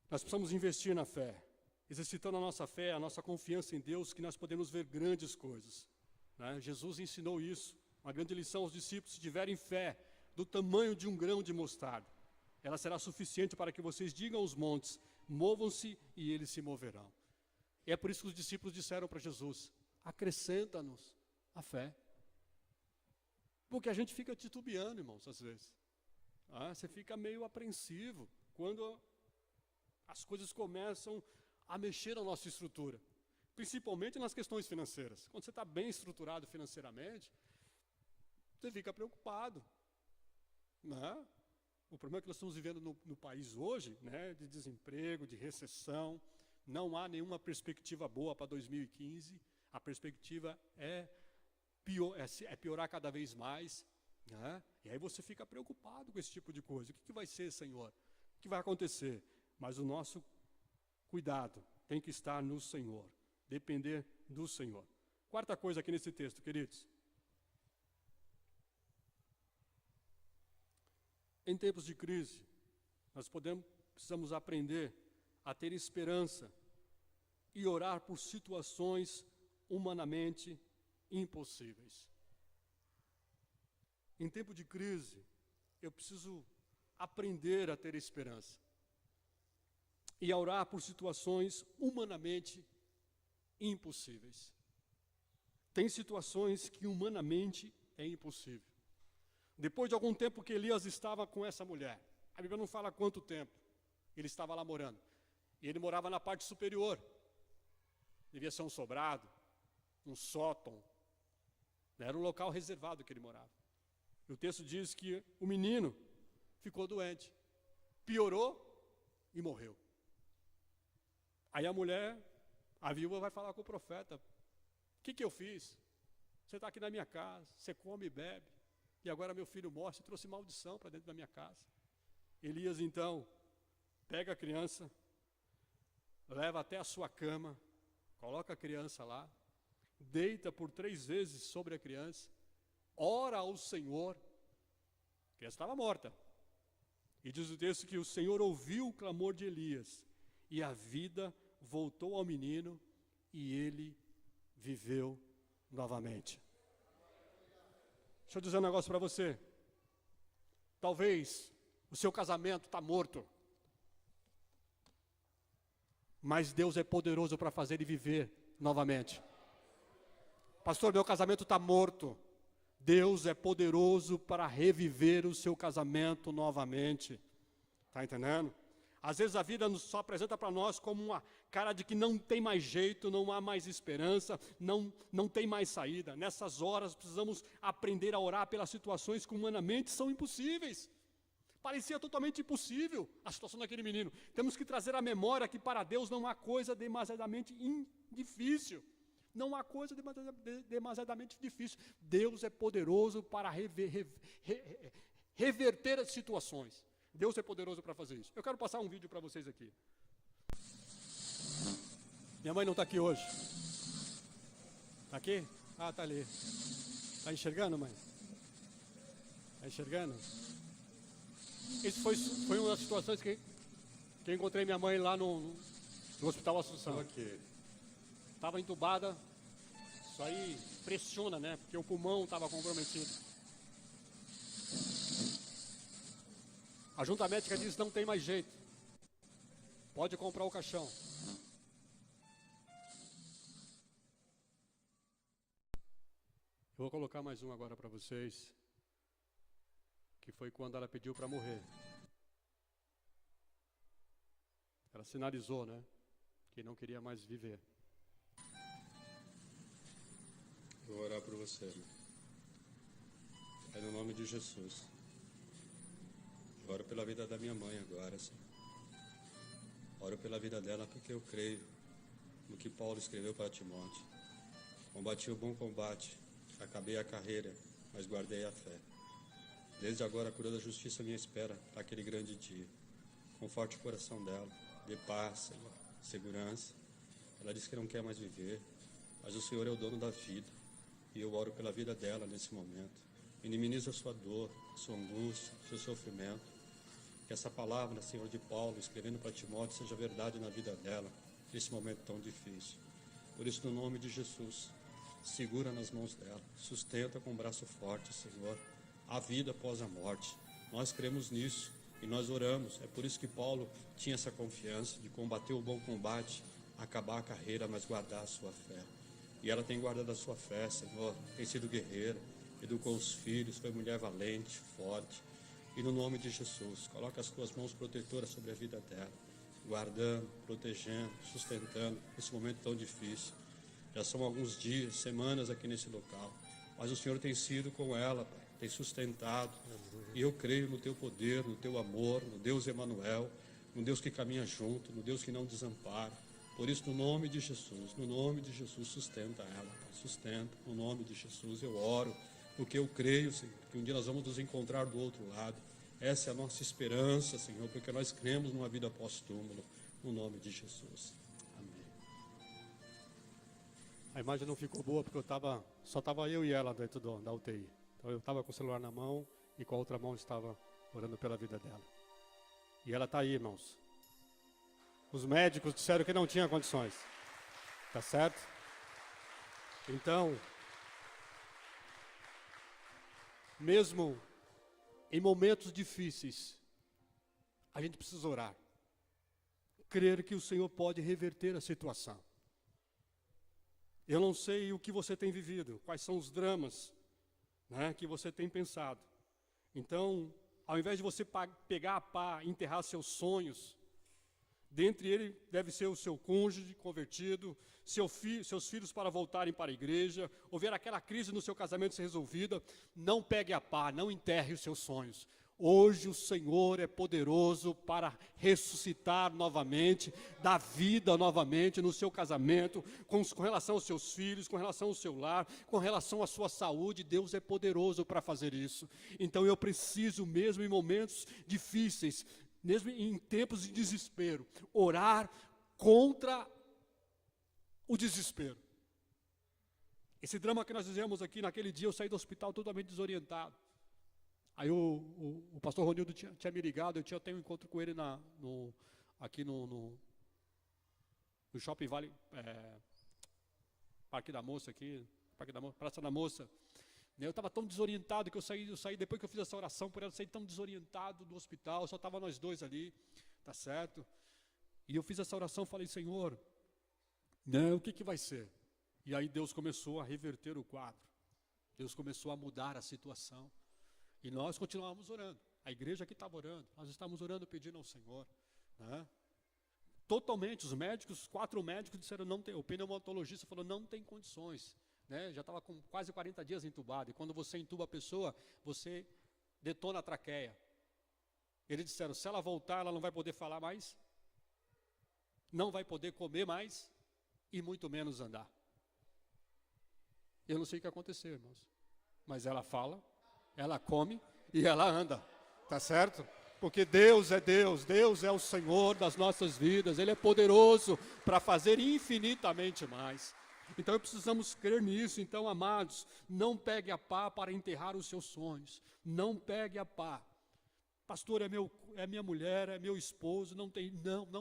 Nós precisamos investir na fé, exercitando a nossa fé, a nossa confiança em Deus, que nós podemos ver grandes coisas, né? Jesus ensinou isso, uma grande lição aos discípulos: se tiverem fé do tamanho de um grão de mostarda, ela será suficiente para que vocês digam aos montes, movam-se e eles se moverão. E é por isso que os discípulos disseram para Jesus: acrescenta-nos a fé. Porque a gente fica titubeando, irmãos, às vezes. Você fica meio apreensivo quando as coisas começam a mexer na nossa estrutura, principalmente nas questões financeiras. Quando você está bem estruturado financeiramente, você fica preocupado, né? O problema é que nós estamos vivendo no país hoje, né, de desemprego, de recessão. Não há nenhuma perspectiva boa para 2015. A perspectiva é piorar cada vez mais, né? E aí você fica preocupado com esse tipo de coisa. O que vai ser, Senhor? O que vai acontecer? Mas o nosso cuidado tem que estar no Senhor, depender do Senhor. Quarta coisa aqui nesse texto, queridos. Em tempos de crise, nós precisamos aprender a ter esperança e orar por situações humanamente impossíveis. Em tempo de crise, eu preciso aprender a ter esperança e a orar por situações humanamente impossíveis. Tem situações que humanamente é impossível. Depois de algum tempo que Elias estava com essa mulher, a Bíblia não fala quanto tempo ele estava lá morando, e ele morava na parte superior, devia ser um sobrado, um sótão, era um local reservado que ele morava. E o texto diz que o menino ficou doente, piorou e morreu. Aí a viúva vai falar com o profeta: o que eu fiz? Você está aqui na minha casa, você come e bebe, e agora meu filho morre, você trouxe maldição para dentro da minha casa. Elias então pega a criança, leva até a sua cama, coloca a criança lá, deita por 3 vezes sobre a criança, ora ao Senhor. A criança estava morta. E diz o texto que o Senhor ouviu o clamor de Elias, e a vida voltou ao menino, e ele viveu novamente. Deixa eu dizer um negócio para você. Talvez o seu casamento está morto, mas Deus é poderoso para fazer ele viver novamente. Pastor, meu casamento está morto. Deus é poderoso para reviver o seu casamento novamente. Está entendendo? Às vezes a vida só apresenta para nós como uma cara de que não tem mais jeito, não há mais esperança, não tem mais saída. Nessas horas precisamos aprender a orar pelas situações que humanamente são impossíveis. Parecia totalmente impossível a situação daquele menino. Temos que trazer à memória que para Deus não há coisa demasiadamente difícil. Não há coisa demasiadamente difícil. Deus é poderoso para reverter as situações. Deus é poderoso para fazer isso. Eu quero passar um vídeo para vocês aqui. Minha mãe não está aqui hoje. Está aqui? Ah, está ali. Está enxergando, mãe? Está enxergando? Isso foi uma das situações que eu encontrei minha mãe lá no Hospital Assunção. Estava entubada. Isso aí pressiona, né? Porque o pulmão estava comprometido. A junta médica diz: não tem mais jeito. Pode comprar o caixão. Eu vou colocar mais um agora para vocês. que foi quando ela pediu para morrer. Ela sinalizou, né, que não queria mais viver. Eu vou orar por você, irmão. Pai, no nome de Jesus. Eu oro pela vida da minha mãe agora, Senhor. Oro pela vida dela porque eu creio no que Paulo escreveu para Timóteo. Combati o bom combate, acabei a carreira, mas guardei a fé. Desde agora a cura da justiça me espera para aquele grande dia. Conforte o coração dela, dê paz, Senhor, segurança. Ela disse que não quer mais viver, mas o Senhor é o dono da vida. E eu oro pela vida dela nesse momento. Minimiza a sua dor, a sua angústia, o seu sofrimento. Que essa palavra, Senhor, de Paulo, escrevendo para Timóteo, seja verdade na vida dela, nesse momento tão difícil. Por isso, no nome de Jesus, segura nas mãos dela, sustenta com o braço forte, Senhor, a vida após a morte. Nós cremos nisso e nós oramos. É por isso que Paulo tinha essa confiança de combater o bom combate, acabar a carreira, mas guardar a sua fé. E ela tem guardado a sua fé, Senhor, tem sido guerreira, educou os filhos, foi mulher valente, forte. E no nome de Jesus, coloca as tuas mãos protetoras sobre a vida dela, guardando, protegendo, sustentando esse momento tão difícil. Já são alguns dias, semanas aqui nesse local, mas o Senhor tem sido com ela, Pai, tem sustentado. E eu creio no teu poder, no teu amor, no Deus Emanuel, no Deus que caminha junto, no Deus que não desampara. Por isso, no nome de Jesus, sustenta ela, Pai, sustenta, no nome de Jesus eu oro, porque eu creio, Senhor, que um dia nós vamos nos encontrar do outro lado. Essa é a nossa esperança, Senhor, porque nós cremos numa vida pós-túmulo, no nome de Jesus. Amém. A imagem não ficou boa porque só estava eu e ela dentro da UTI. Então eu estava com o celular na mão e com a outra mão estava orando pela vida dela. E ela está aí, irmãos. Os médicos disseram que não tinha condições. Tá certo? Então, mesmo em momentos difíceis, a gente precisa orar. Crer que o Senhor pode reverter a situação. Eu não sei o que você tem vivido, quais são os dramas, né, que você tem pensado. Então, ao invés de você pegar a pá, enterrar seus sonhos, dentre ele deve ser o seu cônjuge convertido, seus filhos para voltarem para a igreja, ou ver aquela crise no seu casamento ser resolvida. Não pegue a pá, não enterre os seus sonhos. Hoje o Senhor é poderoso para ressuscitar novamente, dar vida novamente no seu casamento, com relação aos seus filhos, com relação ao seu lar, com relação à sua saúde. Deus é poderoso para fazer isso. Então eu preciso, mesmo em momentos difíceis, mesmo em tempos de desespero, orar contra o desespero. Esse drama que nós fizemos aqui, naquele dia eu saí do hospital totalmente desorientado. Aí o pastor Ronildo tinha me ligado, eu tenho um encontro com ele aqui no Shopping Vale, Parque da Moça aqui, Praça da Moça. Eu estava tão desorientado que eu saí depois que eu fiz essa oração por ela, eu saí tão desorientado do hospital, só estava nós dois ali, tá certo? E eu fiz essa oração, falei, Senhor, o que vai ser? E aí Deus começou a reverter o quadro, Deus começou a mudar a situação. E nós continuávamos orando, a igreja aqui estava orando, nós estávamos orando pedindo ao Senhor, né? Totalmente, os médicos, 4 médicos disseram, não tem, o pneumatologista falou, não tem condições, né? Já estava com quase 40 dias entubado, e quando você entuba a pessoa, você detona a traqueia. Eles disseram, se ela voltar, ela não vai poder falar mais, não vai poder comer mais, e muito menos andar. Eu não sei o que aconteceu, irmãos, mas ela fala, ela come e ela anda, tá certo? Porque Deus é Deus, Deus é o Senhor das nossas vidas, Ele é poderoso para fazer infinitamente mais. Então precisamos crer nisso. Então, amados, não pegue a pá para enterrar os seus sonhos, não pegue a pá. Pastor, é minha mulher, é meu esposo, não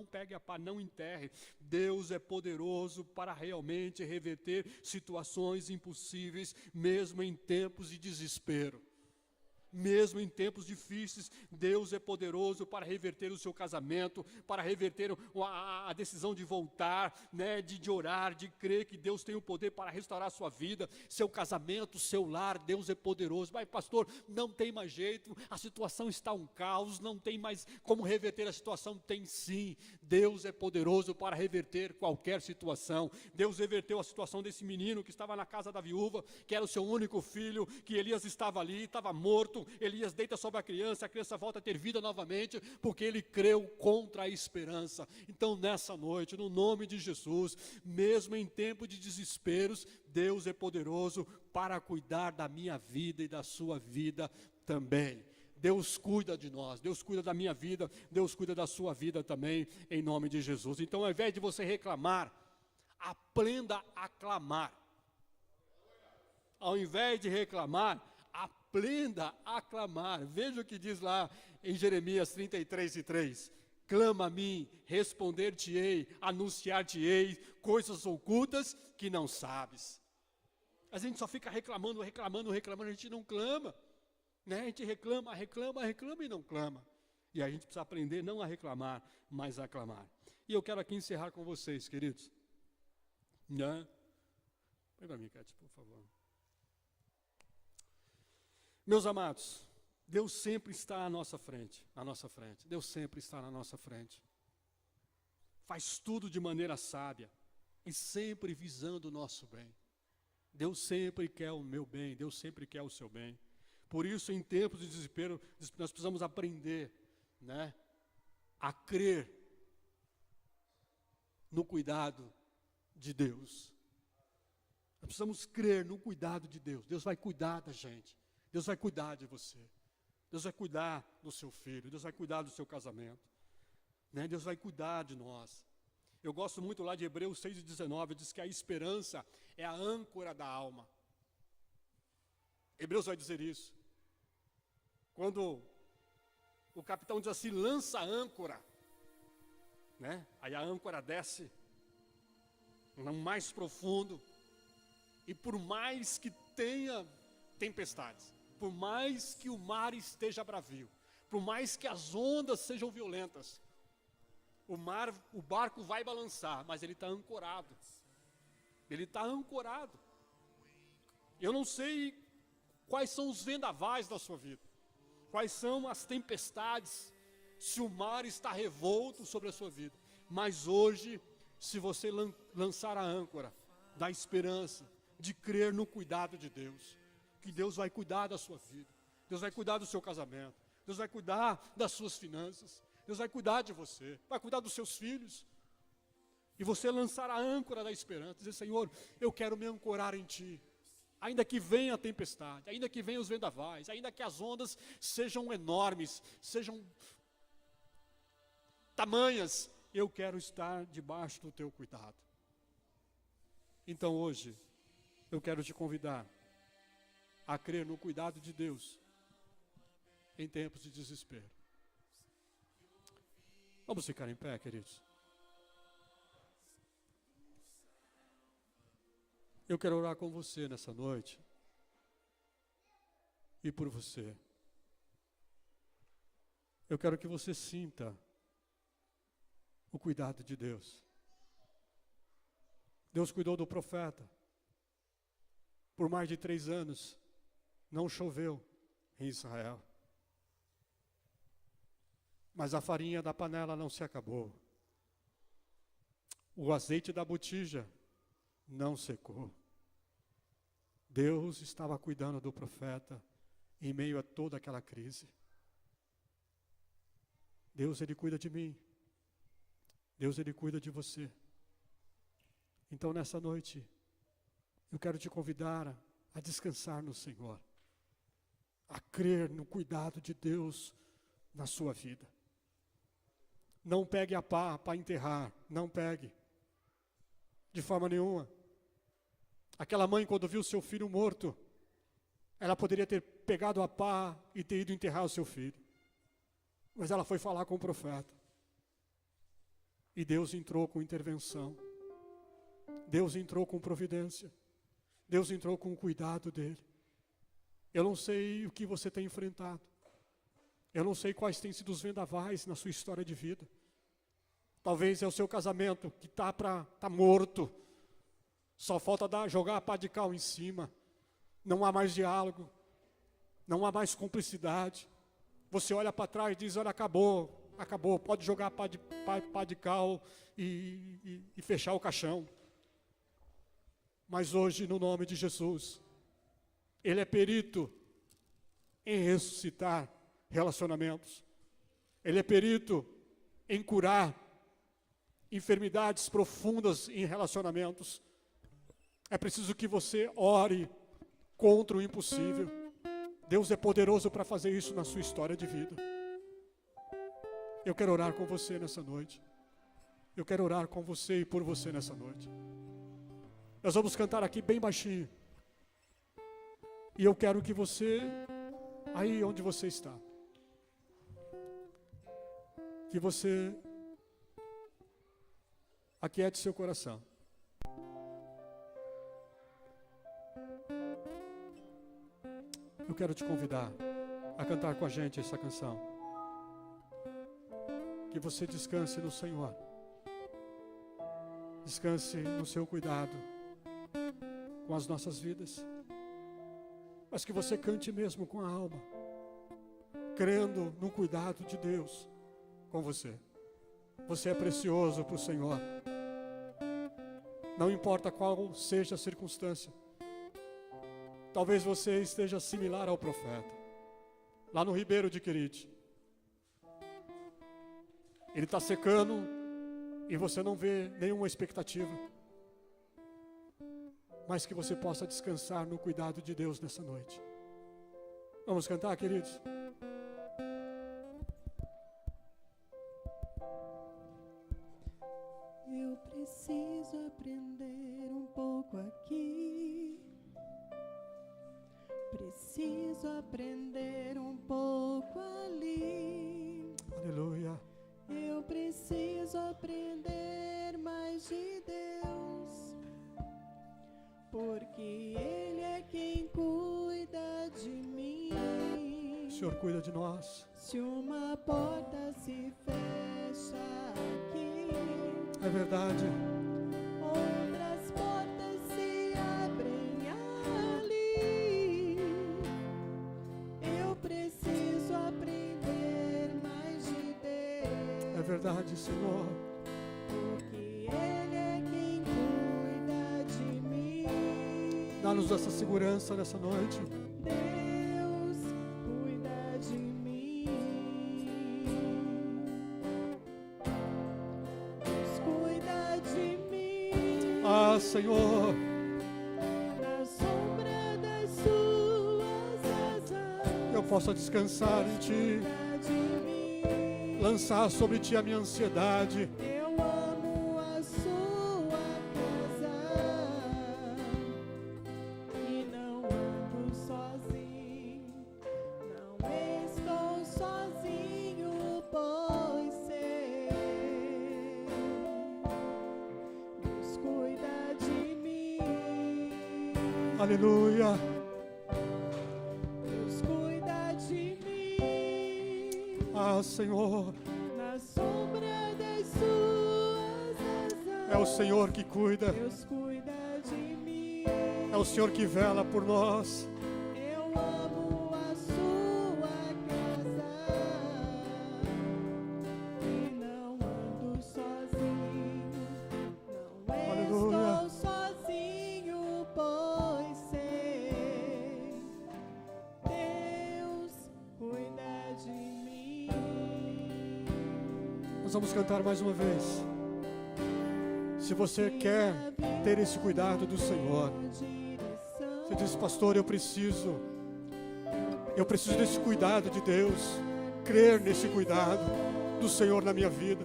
pegue a pá, não enterre. Deus é poderoso para realmente reverter situações impossíveis, mesmo em tempos de desespero. Mesmo em tempos difíceis, Deus é poderoso para reverter o seu casamento, para reverter a decisão de voltar, né, de orar, de crer que Deus tem o poder para restaurar a sua vida, seu casamento, seu lar. Deus é poderoso. Mas pastor, não tem mais jeito, a situação está um caos, não tem mais como reverter a situação. Tem sim, Deus é poderoso para reverter qualquer situação. Deus reverteu a situação desse menino que estava na casa da viúva, que era o seu único filho, que Elias estava ali, estava morto. Elias deita sobre a criança volta a ter vida novamente, porque ele creu contra a esperança. Então nessa noite, no nome de Jesus, mesmo em tempo de desesperos, Deus é poderoso para cuidar da minha vida e da sua vida também. Deus cuida de nós, Deus cuida da minha vida, Deus cuida da sua vida também, em nome de Jesus. Então, ao invés de você reclamar, aprenda a clamar. Ao invés de reclamar, aprenda a clamar. Veja o que diz lá em Jeremias 33:3. Clama a mim, responder-te-ei, anunciar-te-ei coisas ocultas que não sabes. A gente só fica reclamando, a gente não clama. Né? A gente reclama e não clama. E a gente precisa aprender não a reclamar, mas a clamar. E eu quero aqui encerrar com vocês, queridos. Né? Põe para mim, Cátia, por favor. Meus amados, Deus sempre está à nossa frente, Deus sempre está na nossa frente. Faz tudo de maneira sábia e sempre visando o nosso bem. Deus sempre quer o meu bem, Deus sempre quer o seu bem. Por isso, em tempos de desespero, nós precisamos aprender, né, a crer no cuidado de Deus. Nós precisamos crer no cuidado de Deus. Deus vai cuidar da gente. Deus vai cuidar de você. Deus vai cuidar do seu filho. Deus vai cuidar do seu casamento. Né? Deus vai cuidar de nós. Eu gosto muito lá de Hebreus 6:19, diz que a esperança é a âncora da alma. Hebreus vai dizer isso. Quando o capitão diz assim, lança a âncora, né? Aí a âncora desce no mais profundo, e por mais que tenha tempestades, por mais que o mar esteja bravio, por mais que as ondas sejam violentas, o barco vai balançar, mas ele está ancorado. Ele está ancorado. Eu não sei quais são os vendavais da sua vida, quais são as tempestades, se o mar está revolto sobre a sua vida. Mas hoje, se você lançar a âncora da esperança, de crer no cuidado de Deus, que Deus vai cuidar da sua vida, Deus vai cuidar do seu casamento, Deus vai cuidar das suas finanças, Deus vai cuidar de você, vai cuidar dos seus filhos. E você lançar a âncora da esperança, dizer, Senhor, eu quero me ancorar em Ti. Ainda que venha a tempestade, ainda que venham os vendavais, ainda que as ondas sejam enormes, sejam tamanhas, eu quero estar debaixo do Teu cuidado. Então hoje, eu quero te convidar a crer no cuidado de Deus em tempos de desespero. Vamos ficar em pé, queridos. Eu quero orar com você nessa noite e por você. Eu quero que você sinta o cuidado de Deus. Deus cuidou do profeta. Por mais de 3 anos, não choveu em Israel. Mas a farinha da panela não se acabou. O azeite da botija não secou. Deus estava cuidando do profeta em meio a toda aquela crise. Deus, Ele cuida de mim. Deus, Ele cuida de você. Então, nessa noite, eu quero te convidar a descansar no Senhor, a crer no cuidado de Deus na sua vida. Não pegue a pá para enterrar, não pegue, de forma nenhuma. Aquela mãe, quando viu seu filho morto, ela poderia ter pegado a pá e ter ido enterrar o seu filho. Mas ela foi falar com o profeta. E Deus entrou com intervenção. Deus entrou com providência. Deus entrou com o cuidado dele. Eu não sei o que você tem enfrentado. Eu não sei quais têm sido os vendavais na sua história de vida. Talvez é o seu casamento que tá morto. Só falta jogar a pá de cal em cima. Não há mais diálogo. Não há mais cumplicidade. Você olha para trás e diz, olha, acabou. Pode jogar a pá de cal e fechar o caixão. Mas hoje, no nome de Jesus, Ele é perito em ressuscitar relacionamentos. Ele é perito em curar enfermidades profundas em relacionamentos. É preciso que você ore contra o impossível. Deus é poderoso para fazer isso na sua história de vida. Eu quero orar com você nessa noite. Eu quero orar com você e por você nessa noite. Nós vamos cantar aqui bem baixinho. E eu quero que você, aí onde você está, que você aquiete seu coração. Eu quero te convidar a cantar com a gente essa canção. Que você descanse no Senhor. Descanse no seu cuidado com as nossas vidas. Mas que você cante mesmo com a alma, crendo no cuidado de Deus com você. Você é precioso para o Senhor. Não importa qual seja a circunstância. Talvez você esteja similar ao profeta, lá no Ribeiro de Querite. Ele está secando e você não vê nenhuma expectativa. Mas que você possa descansar no cuidado de Deus nessa noite. Vamos cantar, queridos? Eu preciso aprender um pouco aqui. Preciso aprender um pouco ali. Aleluia. Eu preciso aprender mais de Deus, porque Ele é quem cuida de mim. O Senhor cuida de nós. Se uma porta se fecha aqui, É verdade. outras portas se abrem ali. Eu preciso aprender mais de Deus. É verdade, Senhor. Porque Ele é quem cuida de mim. Dá-nos essa segurança nessa noite. Deus cuida de mim. Deus cuida de mim. Ah, Senhor, Na sombra das suas asas. eu possa descansar em Ti, Cuida de mim. lançar sobre Ti a minha ansiedade. Eu amo a sua casa e não ando sozinho, não estou sozinho, pois sei, Deus cuida de mim, Aleluia. Deus cuida de mim. Ah, Senhor, Na sombra das suas asas. é o Senhor que cuida. Deus cuida de mim. É o Senhor que vela por nós. Eu amo a sua casa e não ando sozinho. Não Aleluia. estou sozinho, pois sei, Deus cuida de mim. Nós vamos cantar mais uma vez. Se você quer ter esse cuidado do Senhor, você diz, pastor, eu preciso desse cuidado de Deus, crer nesse cuidado do Senhor na minha vida.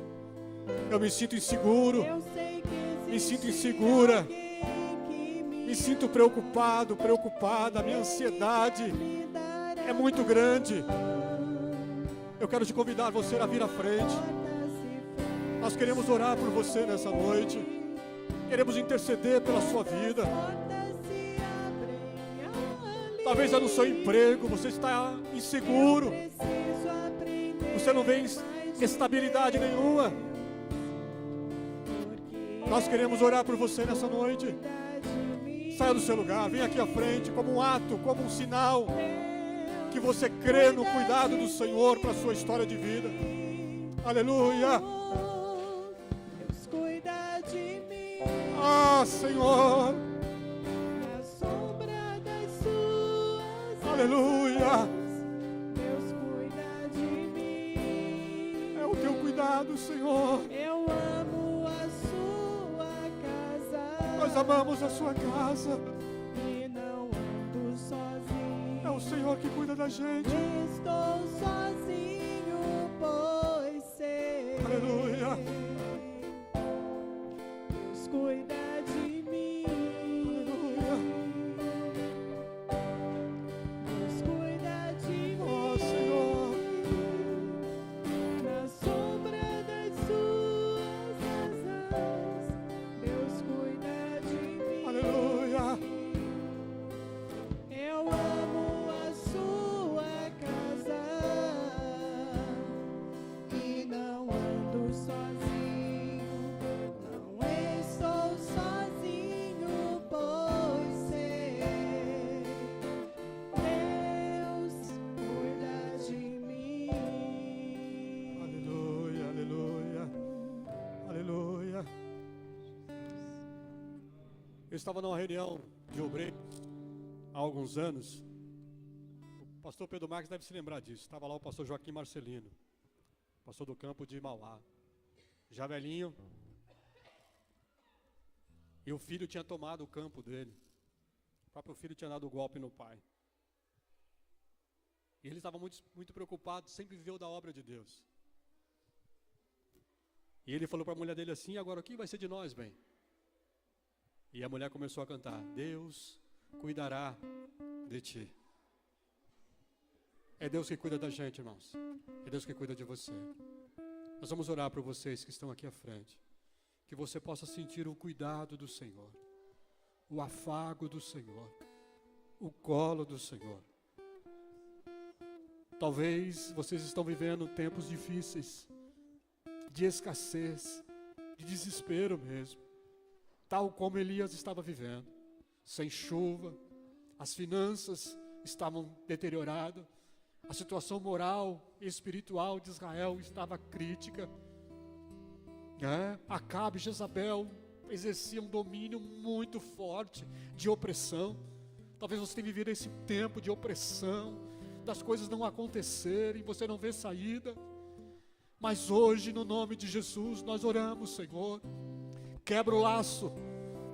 Eu me sinto inseguro, Eu sei que me sinto existe insegura, alguém que me sinto preocupado, preocupada, a minha ansiedade me dará é muito grande. Eu quero te convidar você a vir à frente. Nós queremos orar por você nessa noite. Queremos interceder pela sua vida. portas se abrem ali. Talvez é no seu emprego, você está inseguro, Preciso aprender você não vê mais estabilidade nenhuma. porque Nós queremos orar por você nessa noite. cuida de mim. Saia do seu lugar, venha aqui à frente como um ato, como um sinal que você crê no cuidado do Senhor para a sua história de vida. Aleluia. Deus cuida de mim. Ah, Senhor. Na sombra das suas Aleluia. asas, Deus cuida de mim. É o teu cuidado, Senhor. Eu amo a sua casa. Nós amamos a sua casa. E não ando sozinho. É o Senhor que cuida da gente. Estou sozinho, pois sei. Aleluia. Deus cuida de mim. Aleluia. Deus cuida de mim. Oh, Senhor. Na sombra das suas asas, Deus cuida de mim. Aleluia. Eu amo a sua casa e não ando sozinho, não estou sozinho, pois sei, Deus cuida de mim. Aleluia, aleluia. Aleluia. Eu estava numa reunião de obreiros há alguns anos. O pastor Pedro Marques deve se lembrar disso. Estava lá o pastor Joaquim Marcelino, pastor do campo de Mauá, já velhinho. E o filho tinha tomado o campo dele. O próprio filho tinha dado o golpe no pai. E ele estava muito preocupado, sempre viveu da obra de Deus. E ele falou para a mulher dele assim: agora o que vai ser de nós, bem? E a mulher começou a cantar: Deus cuidará de ti. É Deus que cuida da gente, irmãos. É Deus que cuida de você. Nós vamos orar por vocês que estão aqui à frente. Que você possa sentir o cuidado do Senhor, o afago do Senhor, o colo do Senhor. Talvez vocês estão vivendo tempos difíceis, de escassez, de desespero mesmo, tal como Elias estava vivendo, sem chuva, as finanças estavam deterioradas, a situação moral e espiritual de Israel estava crítica. Acabe e Jezabel exerciam um domínio muito forte de opressão. Talvez você tenha vivido esse tempo de opressão, das coisas não acontecerem, você não vê saída. Mas hoje, no nome de Jesus, nós oramos, Senhor. Quebra o laço,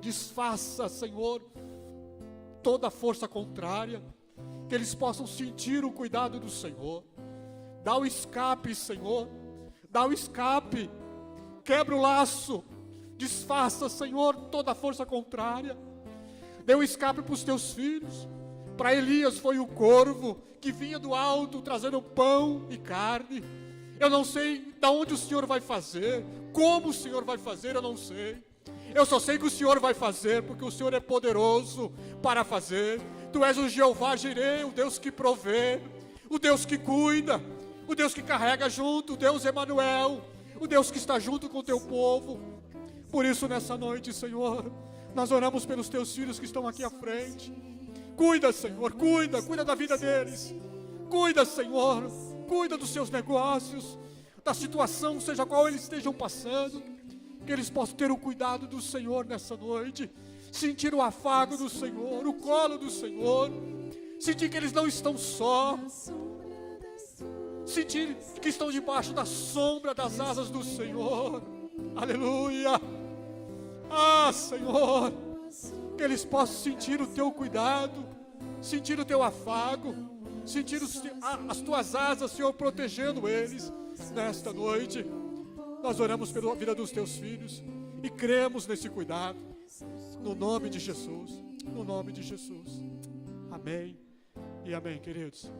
desfaça, Senhor, toda a força contrária, que eles possam sentir o cuidado do Senhor. Dá o escape, Senhor, dá o escape, quebra o laço, desfaça, Senhor, toda a força contrária. Dê o escape para os teus filhos. Para Elias foi o corvo que vinha do alto trazendo pão e carne. Eu não sei de onde o Senhor vai fazer, como o Senhor vai fazer, eu não sei. Eu só sei que o Senhor vai fazer, porque o Senhor é poderoso para fazer. Tu és o Jeová Jireh, o Deus que provê, o Deus que cuida, o Deus que carrega junto, o Deus Emanuel, o Deus que está junto com o teu povo. Por isso, nessa noite, Senhor, nós oramos pelos teus filhos que estão aqui à frente. Cuida, Senhor, cuida da vida deles. Cuida, Senhor, cuida dos seus negócios, da situação, seja qual eles estejam passando. Que eles possam ter o cuidado do Senhor nessa noite, sentir o afago do Senhor, o colo do Senhor, sentir que eles não estão só, sentir que estão debaixo da sombra das asas do Senhor. Aleluia. Ah, Senhor, que eles possam sentir o teu cuidado, sentir o teu afago, sentir as tuas asas, Senhor, protegendo eles nesta noite. Nós oramos pela vida dos teus filhos e cremos nesse cuidado, no nome de Jesus, no nome de Jesus. Amém e amém, queridos.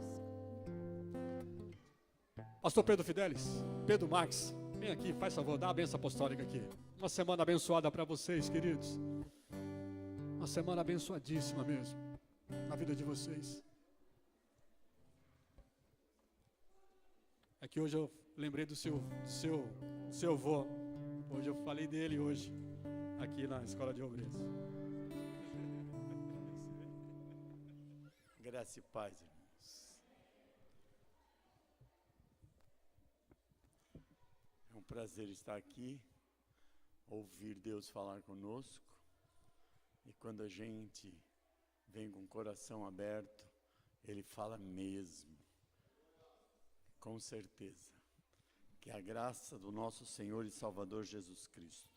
Pastor Pedro Fidelis, Pedro Marques, vem aqui, faz favor, dá a bênção apostólica aqui. Uma semana abençoada para vocês, queridos. Uma semana abençoadíssima mesmo, na vida de vocês. É que hoje eu lembrei do seu avô. Hoje eu falei dele hoje, aqui na Escola de Obreiros. Graça e paz, irmãos. É um prazer estar aqui, ouvir Deus falar conosco. E quando a gente vem com o coração aberto, Ele fala mesmo. Com certeza. Que a graça do nosso Senhor e Salvador Jesus Cristo,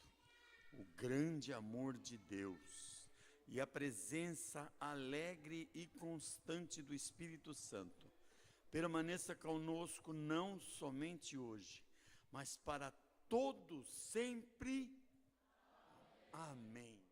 o grande amor de Deus e a presença alegre e constante do Espírito Santo permaneça conosco não somente hoje, mas para todos sempre. Amém.